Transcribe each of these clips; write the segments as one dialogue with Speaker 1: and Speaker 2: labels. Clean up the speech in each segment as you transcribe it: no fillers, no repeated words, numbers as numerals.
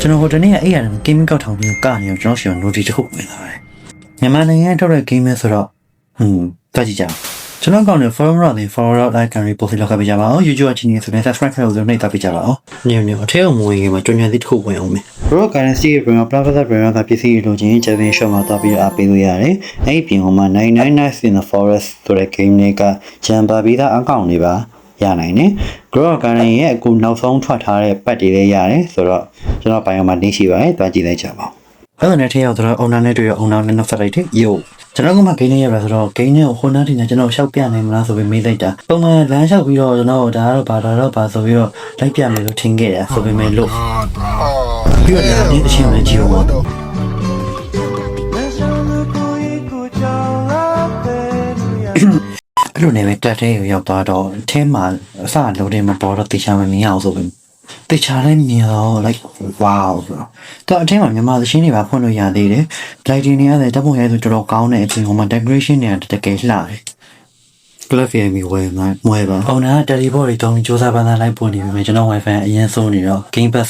Speaker 1: ကျွန်တော်ဟိုတနေ့ကအဲ့ရတယ် gaming ကောက်ထောင်ပြီးကနေတော့ကျွန်တော်ရှင် notice တစ်ခုဝင်လာတယ်မြန်မာနိုင်ငံထုတ်တဲ့ game ဆိုတော့တွက်ကြည့်ကြအောင်ကျွန်တော်ကောင်းတဲ့ forum တွေ forum like can report လောက်ခဲ့ပြကြပါအောင် YouTube အချင်းချင်းဆိုရင် subscribe လုပ်လို့နှိပ်တာပြကြပါအောင်ညညအထဲကိုမဝင်ခင်မှာကြွညံသည့်တစ်ခုဝင်အောင်မယ် Pro currency ရဲ့ Professor Brand ကပစ္စည်းလိုချင် Japan Shop မှာတောက်ပြီးအားပေးလို့ရတယ်အဲ့ဒီပြင်ဟိုမှာ99 Nights in the Forest ဆိုတဲ့ game တွေကဂျမ်ပါပြီးသားအကောင့်တွေပါရနိုင်တယ် Grow Garden ရဲ့အခုနောက်ဆုံးထွက်ထားတဲ့ပတ်တွေလည်းရတယ်ဆိုတော့ကျွန်တော်ပိုင်းအောင်မှာတင်းရှိပါတယ်တွားကြည့်လိုက်ကြပါဦးအဲ့ဒါနဲ့ထည့်ရောက်တော့ owner နဲ့တွေ့ရ owner နဲ့နောက်ဆက်လိုက်တယ်ယိုကျွန်တော်ကမှ game နဲ့ရပါဆိုတော့ game နဲ့ဟိုနားတင်နေကျွန်တော်ရှောက်ပြနိုင်မလားဆိုပြီးမေးလိုက်တာပုံမှန်လမ်းလျှောက်ပြီးတော့ကျွန်တော်ဒါတော့ပါဆိုပြီးတော့လိုက်ပြမယ်လို့ထင်ခဲ့တယ်ဆိုပေမဲ့လို့ပြီးတော့ဒီအချင်းနဲ့ကြည့်ဦးပါအဲ့လိုနဲ့ပဲတက်တဲ့ရောက်သွားတော့အထဲမှာအစလုံးတွေမပေါ်တော့တေချာမမြင်အောင်ဆိုပြီးတေချာလည်းမြင်တော့ like wow တော့အထဲမှာမြန်မာသချင်းတွေပါဖွင့်လို့ရသေးတယ် lighting တွေရတယ်တပ်ပုံရဲဆိုတော်တော်ကောင်းတဲ့အပြင်ဟိုမှာ decoration တွေကတကယ်လှတယ် glove ရမီဝယ်မှာမွဲပါအောင်နာ teleport တွေတောင်းပြီးစူးစမ်းပန်းစားလိုက်ပို့နေပြီမယ်ကျွန်တော် wifi အရင်ဆုံးနေတော့ game pass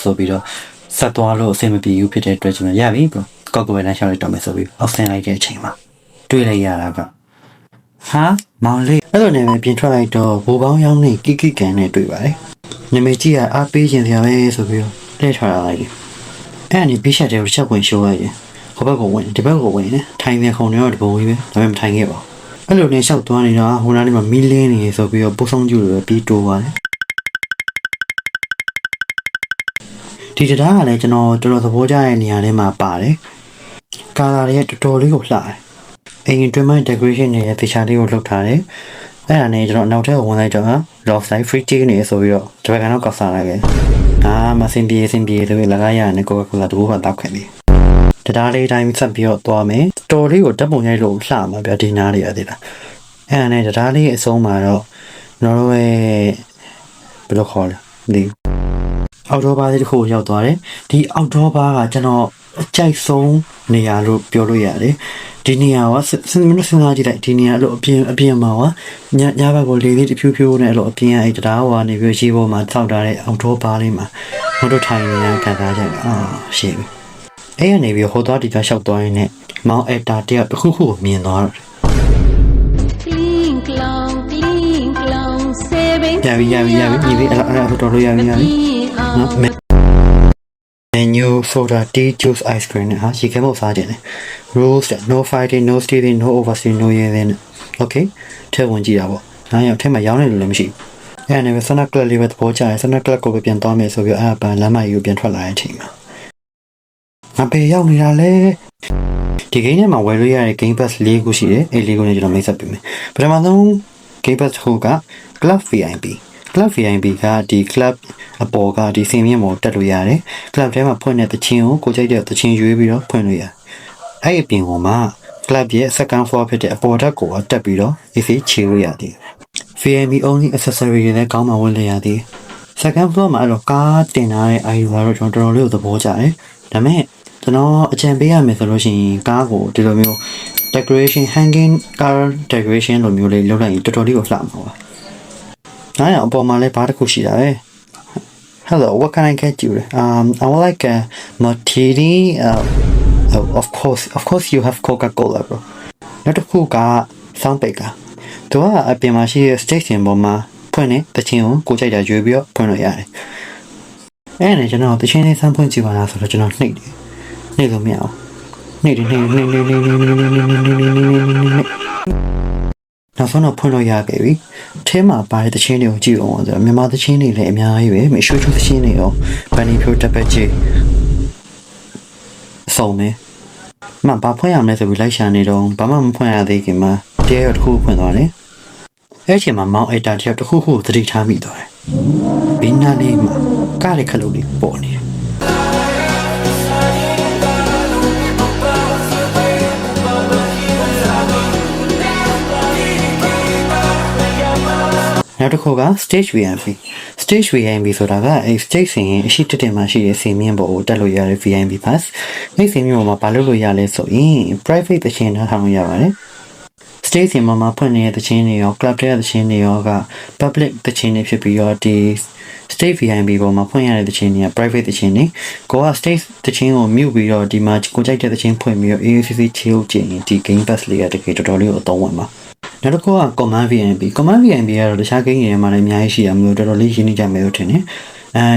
Speaker 1: ဆိုပြီးတော့ဆက်သွားလို့အဆင်မပြေဘူးဖြစ်တဲ့အတွက်ကျွန်တော်ရပြီကောက်ကွယ်လမ်းလျှောက်လိုက်တော့မယ်ဆိုပြီးအောက်ဆင်းလိုက်တဲ့အချိန်မှာတွေ့လိုက်ရတာကဟာမောင်လေးအဲ့လိုနဲ့ပဲပြင်ထွက်လိုက်တော့ဘူပေါင်းရောင်းနေကိကိကန်နဲ့တွေ့ပါတယ်နမေကြီးကအားပေးခြင်းစရာပဲဆိုပြီးတော့လှည့်ထွက်လာလိုက်တယ်အဲ့အနေပြီးချက်တဲ့ကိုချက်ဝင်ရှိုးလိုက်တယ်ဟိုဘက်ကိုဝင်ဒီဘက်ကိုဝင်နေထိုင်နေခုံတွေတော့တပုံကြီးပဲဒါပေမဲ့မထိုင်ခဲ့ပါဘူးအဲ့လိုနဲ့လျှောက်သွားနေတာဟိုနားလေးမှာမီးလင်းနေဆိုပြီးတော့ပို့ဆောင်ကျူလိုပဲပြီးတိုးသွားတယ်ဒီတရားကလည်းကျွန်တော်တော်တော်သဘောကျတဲ့နေရာထဲမှာပါတယ်ကာလာတွေကတော်တော်လေးကိုလှတယ်အိမ်တွင်မှ decoration တွေရဲ့ feature လေးကိုလုပ်ထားတယ်အဲ့ဒါနဲ့ကျွန်တော်နောက်ထပ်ဝင်လိုက်တော့ lost life free ticket နေဆိုပြီးတော့ဒီဘက်ကတော့ကောက်စားလိုက်တယ်မစင်ပြေလို့လကားရနဲ့ကိုကကိုလာတူဘာတောက်ခဲ့ပြီတရားလေးတိုင်းဆက်ပြီးတော့သွားမယ်တော်လေးကိုတက်ပုံရိုက်လို့လှမှာဗျဒီနားလေးရသေးလားအဲ့ဒါနဲ့တရားလေးအဆုံးမှာတော့ကျွန်တော်တို့ရဲ့ဘယ်လိုခေါ်လဲဒီအောက်တော့ဘားလေးတစ်ခုရောက်သွားတယ်ဒီအောက်တော့ဘားကကျွန်တော်အကြိုက်ဆုံးနေရာလို့ပြောလို့ရတယ်ဒီနေရာကစဉ်းစားကြည့်လိုက်ဒီနေရာအဲ့လိုအပြင်မှာကညဘက်ကိုလေလေးတဖြူဖြူနဲ့အဲ့လိုအပြင်အဲ့တရားဟောနေပြီးရေပေါ်မှာတောက်ထားတဲ့အောက်တော့ဘားလေးမှာဟိုတို့ထိုင်နေတာခံစားကြတယ်ရှင်းပြီအဲ့ရနေပြီးဟိုသွားဒီကလျှောက်သွားရင်းနဲ့မောင်အက်တာတယောက်တစ်ခုခုမြင်သွားတော့ရပြီညီလေးအဲ့တော်လို့ရပြီနော်menu soda tea juice ice cream နဲ့ဟာရေခဲမို့စားကြတယ် rules no fighting no stealing no oversteering no ရဲတဲ့ okay ထဲဝင်ကြည့်တာပေါ့နားရောက်ထဲမှာရောင်းနေလို့လည်းမရှိဘူးအဲ့ဒါနဲ့ပဲ Sona Club လေးပဲသဘောကျတယ် Sona Club ကိုပဲပြန်သွားမယ်ဆိုပြီးအဲ့ဒါလမ်းမကြီးကိုပြန်ထွက်လာတဲ့အချိန်မှာငါပေရောက်နေတာလေဒီ game ထဲမှာဝယ်လို့ရတဲ့ game pass ၄ခုရှိတယ်အဲ့၄ခုနဲ့ကျွန်တော်မိတ်ဆက်ပေးမယ်ပထမဆုံး game pass တစ်ခုက club VIP club VIP ကဒီ club အပေါ်ကဒီစင်မြင့်ပေါ်တက်လို့ရတယ် club ထဲမှာဖွင့်တဲ့တခြင်းကိုကြိုက်တဲ့တခြင်းရွေးပြီးတော့ဖွင့်လို့ရတယ်အဲ့အပြင်ကမှ club ရဲ့ second floor ဖြစ်တဲ့အပေါ်ဓာတ်ကိုတက်ပြီးတော့ AC ချေလို့ရတယ် VIP only accessory တွေလည်းကောင်းမှဝင်လို့ရတယ် second floor မှာအဲ့တော့ကားတင်ထားတဲ့ ID ကတော့ကျွန်တော်တော်တော်လေးကိုသဘောကျတယ်ဒါပေမဲ့ကျွန်တော်အကြံပေးရမယ်ဆိုလို့ရှိရင်ကားကိုဒီလိုမျိုး decoration hanging car decoration လိုမျိုးလေးလုပ်လိုက်ရင်တော်တော်လေးကိုလှမှာပါနားရအပေါ်မှာလည်းဘာတစ်ခုရှိတာပဲ Hello what can I get you I would like a martini of course you have Coca-Cola bro နောက်တစ်ခုက sound baker သူကအပြင်မှာရှိတဲ့ station ပေါ်မှာဖွင့်နေတခြင်းကိုကြိုက်တာရွေးပြီးတော့ဖွင့်လို့ရတယ်အဲ့နဲ့ကျွန်တော်တခြင်းလေးစမ်းဖွင့်ကြည့်ပါလားဆိုတော့ကျွန်တော်နှိပ်လို့မရအောင်နှိပ်နောက်ဆုံးတော့ဖွင့်လို့ရခဲ့ပြီထဲမှာပါတဲ့တခြင်းတွေကိုကြည့်အောင်ဆိုတော့မြန်မာတခြင်းတွေလည်းအများကြီးပဲမရွှေချူတခြင်းတွေရောဗန်နီဖြိုတက်ပတ်ကြီးစုံနေမှဘာဖွင့်ရမလဲဆိုပြီးလိုက်ရှာနေတော့ဘာမှမဖွင့်ရသေးခင်မှာတဲရတစ်ခုဖွင့်သွားတယ်အဲ့ချိန်မှာမောင်အက်တာတယောက်တစ်ခုခုသတိထားမိသွားတယ်ဘင်းနာလေးမှာကားရခလုတ်လေးပေါ်နေတယ်နောက်တစ်ခုက stage VIP ဆိုတာကအဲ stage စင်အရှိတက်မှာရှိတဲ့စင်မြင့်ပေါ်ကိုတက်လို့ရတဲ့ VIP pass အဲ့စင်မြင့်ပေါ်မှာဘာလုပ်လို့ရလဲဆိုရင် private တခြင်းထားလို့ရပါတယ် stage မှာဖွင့်နေတဲ့တခြင်းတွေရော club တဲ့တခြင်းတွေရောက public တခြင်းတွေဖြစ်ပြီးတော့ဒီ state VIP ပေါ်မှာဖွင့်ရတဲ့တခြင်းတွေက private တခြင်းတွေကိုက state တခြင်းကို mute ပြီးတော့ဒီမှာကိုကြိုက်တဲ့တခြင်းဖွင့်ပြီးတော့ AACC ချေဦးကျင်ဒီ game pass လေးကတကယ်တော်တော်လေးကိုအသုံးဝင်ပါနောက်တစ်ခုက command VIP ကတော့တခြား game တွေမှာလည်းအများကြီးရှိရမလို့တော်တော်လေးရင်းနှီးကြမယ်လို့ထင်တယ်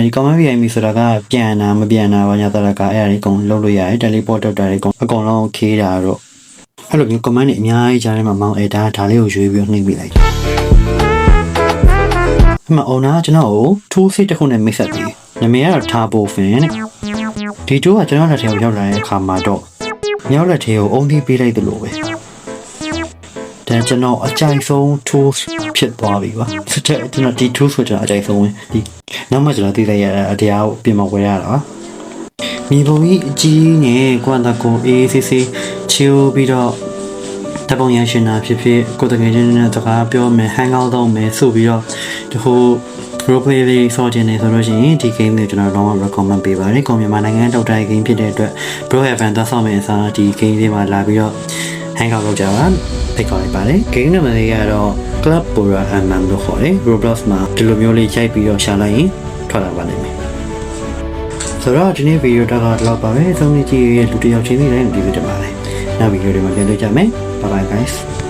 Speaker 1: ဒီ command VIP ဆိုတာကပြန်တာမပြန်တာဘာညာတရကအဲ့ဒါလေးအကုန်လုပ်လို့ရတယ် teleport တာတွေအကုန်လုံးခေးတာတော့အဲ့လိုမျိုး command တွေအများကြီးကြားထဲမှာမောင်းဒါလေးကိုရွေးပြီးနှိပ်ပြလိုက်အမှ owner ကျွန်တော်ကို tool set တစ်ခုနဲ့မိတ်ဆက်ပြီးနာမည်ကတော့ Turbo Fan တဲ့ဒီ tool ကကျွန်တော်လက်ထဲကိုရောက်လာတဲ့အခါမှာတော့မြောက်လက်ထဲကိုအုံးပြီးပေးလိုက်တယ်လို့ပဲဒါကျွန်တော်အကြိုက်ဆုံး tools ဖြစ်သွားပြီပါကျွန်တော်ဒီ tools ကိုကျွန်တော်အကြိုက်ဆုံးဝင်ဒီနောက်မှကျွန်တော်သိလိုက်ရတဲ့အတရားကိုပြင်မဝယ်ရတာပါမြေပုံကြီးအကြီးနဲ့ကွမ်တာကို AACC ချိုးပြီးတော့တပုံရရှင်နာဖြစ်ဖြစ်ကိုတကယ်ချင်းနဲ့စကားပြောမယ် hang out လုပ်မယ်ဆိုပြီးတော့ဒီဟို role play လေးဆော့ခြင်းနေဆိုလို့ရှိရင်ဒီ game ကိုကျွန်တော်တော့ recommend ပေးပါတယ်ကွန်မြန်မာနိုင်ငံတောက်တိုင်း game ဖြစ်တဲ့အတွက် bro heaven သွားဆော့မယ်အစားဒီ game လေးမှာလာပြီးတော့ hang out လုပ်ကြပါဖိတ်ခေါ်လိုက်ပါတယ် game နံပါတ်လေးကတော့ club pora mm လို့ခေါ်တယ် roblox မှာဒီလိုမျိုးလေးရိုက်ပြီးတော့ရှာလိုက်ရင်ထွက်လာပါလိမ့်မယ်ဆိုတော့ဒီနေ့ဗီဒီယိုတော့ပါပဲဆုံးဖြတ်ကြည့်ရတဲ့လူတစ်ယောက်ချင်းစီတိုင်းဒီလိုတက်ပါတယ်နောက်ဗီဒီယိုတွေမှာပြန်တွေ့ကြမယ် bye bye guys